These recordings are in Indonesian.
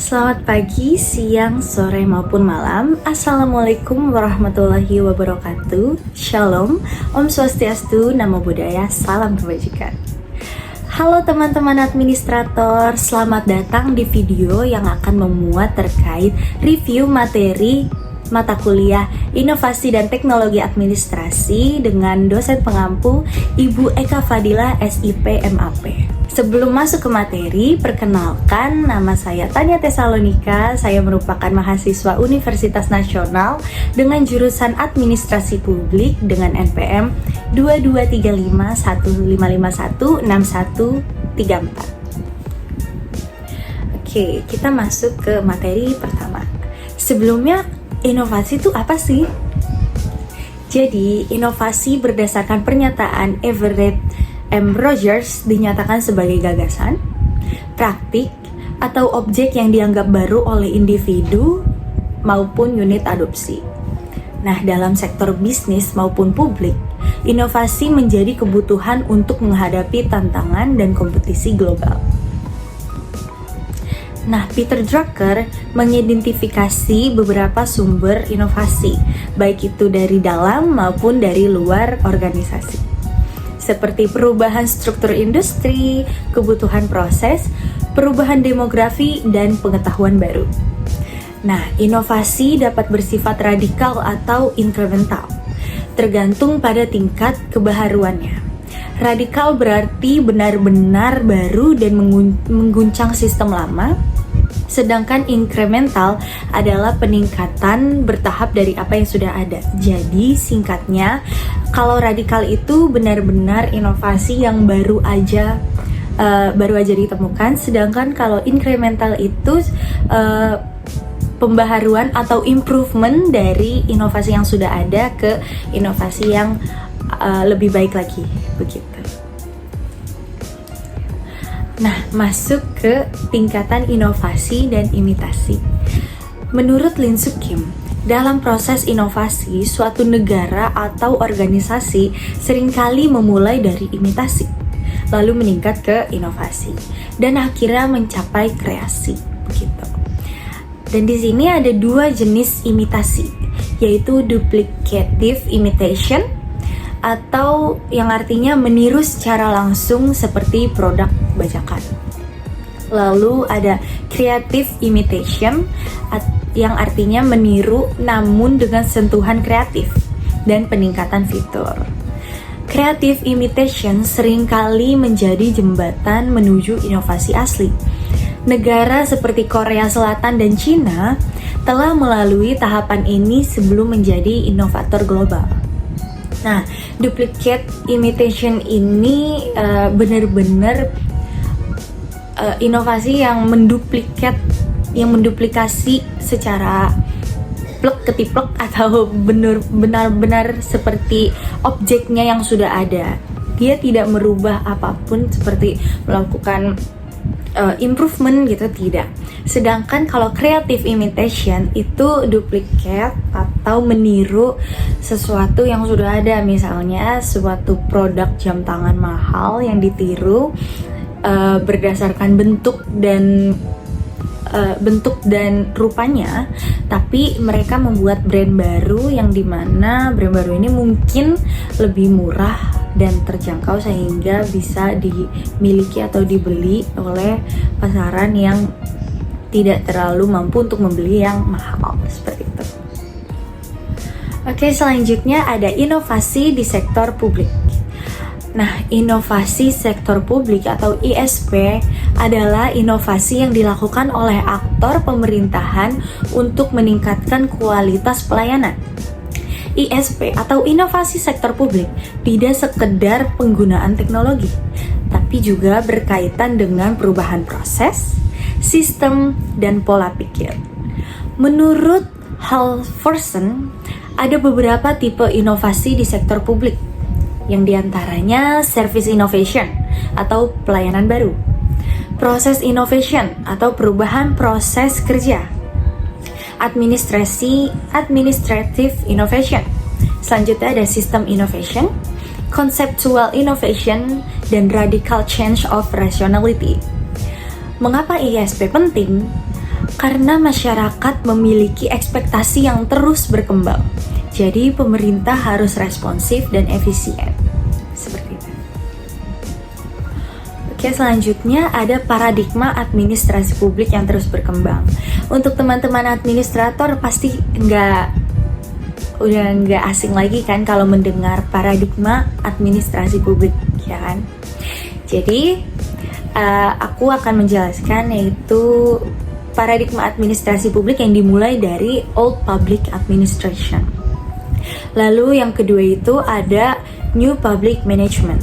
Selamat pagi, siang, sore maupun malam. Assalamualaikum warahmatullahi wabarakatuh. Shalom, Om Swastiastu, Namo Buddhaya, salam kebajikan. Halo teman-teman administrator, selamat datang di video yang akan memuat terkait review materi mata kuliah Inovasi dan Teknologi Administrasi dengan dosen pengampu Ibu Eka Fadila SIP MAP. Sebelum masuk ke materi, perkenalkan nama saya Tania Tesalonika. Saya merupakan mahasiswa Universitas Nasional dengan jurusan Administrasi Publik dengan NPM 223515516134. Oke, kita masuk ke materi pertama. Sebelumnya, inovasi itu apa sih? Jadi, inovasi berdasarkan pernyataan Everett M. Rogers dinyatakan sebagai gagasan, praktik, atau objek yang dianggap baru oleh individu maupun unit adopsi. Nah, dalam sektor bisnis maupun publik, inovasi menjadi kebutuhan untuk menghadapi tantangan dan kompetisi global. Nah, Peter Drucker mengidentifikasi beberapa sumber inovasi, baik itu dari dalam maupun dari luar organisasi, seperti perubahan struktur industri, kebutuhan proses, perubahan demografi, dan pengetahuan baru. Nah, inovasi dapat bersifat radikal atau inkremental, tergantung pada tingkat kebaharuannya. Radikal berarti benar-benar baru dan mengguncang sistem lama, sedangkan inkremental adalah peningkatan bertahap dari apa yang sudah ada. Jadi singkatnya, kalau radikal itu benar-benar inovasi yang baru aja ditemukan, sedangkan kalau inkremental itu pembaharuan atau improvement dari inovasi yang sudah ada ke inovasi yang lebih baik lagi, begitu. Nah, masuk ke tingkatan inovasi dan imitasi. Menurut Lin Suk Kim, dalam proses inovasi, suatu negara atau organisasi seringkali memulai dari imitasi, lalu meningkat ke inovasi, dan akhirnya mencapai kreasi, begitu. Dan di sini ada dua jenis imitasi, yaitu duplicative imitation, atau yang artinya meniru secara langsung seperti produk bajakan. Lalu ada creative imitation yang artinya meniru namun dengan sentuhan kreatif dan peningkatan fitur. Creative imitation seringkali menjadi jembatan menuju inovasi asli. Negara seperti Korea Selatan dan Cina telah melalui tahapan ini sebelum menjadi inovator global. Nah, duplicate imitation ini benar-benar inovasi yang menduplikasi secara plek ketiplek atau benar-benar seperti objeknya yang sudah ada. Dia tidak merubah apapun seperti melakukan improvement gitu, tidak. Sedangkan kalau creative imitation itu duplicate atau meniru sesuatu yang sudah ada, misalnya suatu produk jam tangan mahal yang ditiru berdasarkan bentuk dan rupanya, tapi mereka membuat brand baru yang dimana brand baru ini mungkin lebih murah dan terjangkau sehingga bisa dimiliki atau dibeli oleh pasaran yang tidak terlalu mampu untuk membeli yang mahal, seperti itu. Oke, selanjutnya ada inovasi di sektor publik. Nah, inovasi sektor publik atau ISP adalah inovasi yang dilakukan oleh aktor pemerintahan untuk meningkatkan kualitas pelayanan. ISP atau inovasi sektor publik tidak sekedar penggunaan teknologi, tapi juga berkaitan dengan perubahan proses, sistem, dan pola pikir. Menurut Halvorsen, ada beberapa tipe inovasi di sektor publik, yang diantaranya service innovation atau pelayanan baru, proses innovation atau perubahan proses kerja, administrative innovation. Selanjutnya ada system innovation, conceptual innovation, dan radical change of rationality. Mengapa ISP penting? Karena masyarakat memiliki ekspektasi yang terus berkembang. Jadi pemerintah harus responsif dan efisien. Seperti itu. Oke, selanjutnya ada paradigma administrasi publik yang terus berkembang. Untuk teman-teman administrator pasti udah nggak asing lagi kan kalau mendengar paradigma administrasi publik, ya kan? Jadi aku akan menjelaskan yaitu paradigma administrasi publik yang dimulai dari old public administration. Lalu yang kedua itu ada new public management.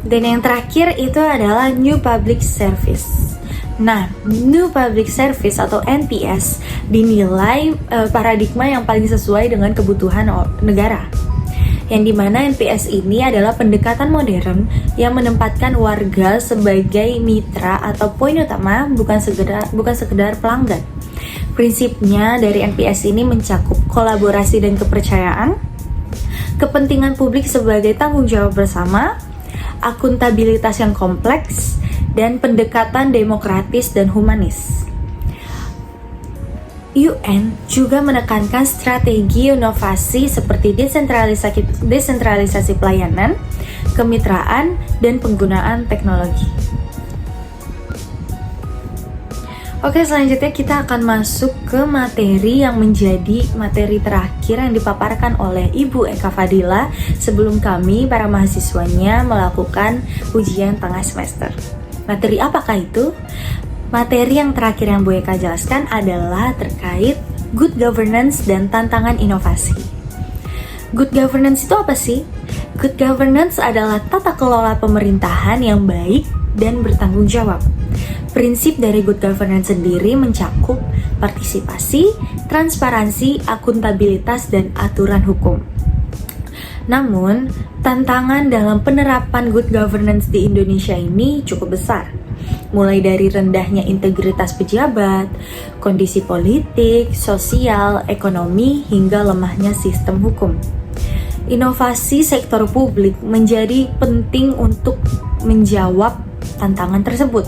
Dan yang terakhir itu adalah new public service. Nah, new public service atau NPS dinilai paradigma yang paling sesuai dengan kebutuhan negara. Yang dimana NPS ini adalah pendekatan modern yang menempatkan warga sebagai mitra atau poin utama, bukan sekedar pelanggan. Prinsipnya dari NPS ini mencakup kolaborasi dan kepercayaan, kepentingan publik sebagai tanggung jawab bersama, akuntabilitas yang kompleks, dan pendekatan demokratis dan humanis. UN juga menekankan strategi inovasi seperti desentralisasi pelayanan, kemitraan, dan penggunaan teknologi. Oke, selanjutnya kita akan masuk ke materi yang menjadi materi terakhir yang dipaparkan oleh Ibu Eka Fadila sebelum kami, para mahasiswanya, melakukan ujian tengah semester. Materi apakah itu? Materi yang terakhir yang Bu Eka jelaskan adalah terkait good governance dan tantangan inovasi. Good governance itu apa sih? Good governance adalah tata kelola pemerintahan yang baik dan bertanggung jawab. Prinsip dari good governance sendiri mencakup partisipasi, transparansi, akuntabilitas, dan aturan hukum. Namun, tantangan dalam penerapan good governance di Indonesia ini cukup besar. Mulai dari rendahnya integritas pejabat, kondisi politik, sosial, ekonomi, hingga lemahnya sistem hukum. Inovasi sektor publik menjadi penting untuk menjawab tantangan tersebut.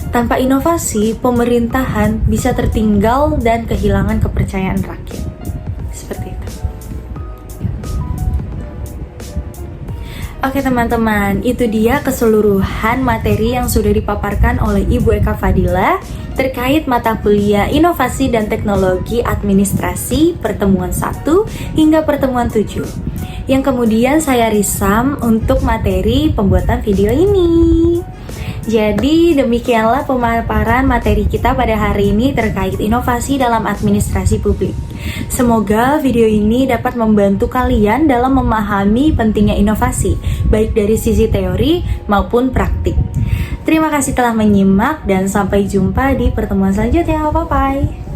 Tanpa inovasi, pemerintahan bisa tertinggal dan kehilangan kepercayaan rakyat. Seperti itu. Oke teman-teman, itu dia keseluruhan materi yang sudah dipaparkan oleh Ibu Eka Fadila terkait mata kuliah Inovasi dan Teknologi Administrasi pertemuan 1 hingga pertemuan 7, yang kemudian saya resum untuk materi pembuatan video ini. Jadi demikianlah pemaparan materi kita pada hari ini terkait inovasi dalam administrasi publik. Semoga video ini dapat membantu kalian dalam memahami pentingnya inovasi, baik dari sisi teori maupun praktik. Terima kasih telah menyimak dan sampai jumpa di pertemuan selanjutnya. Bye-bye.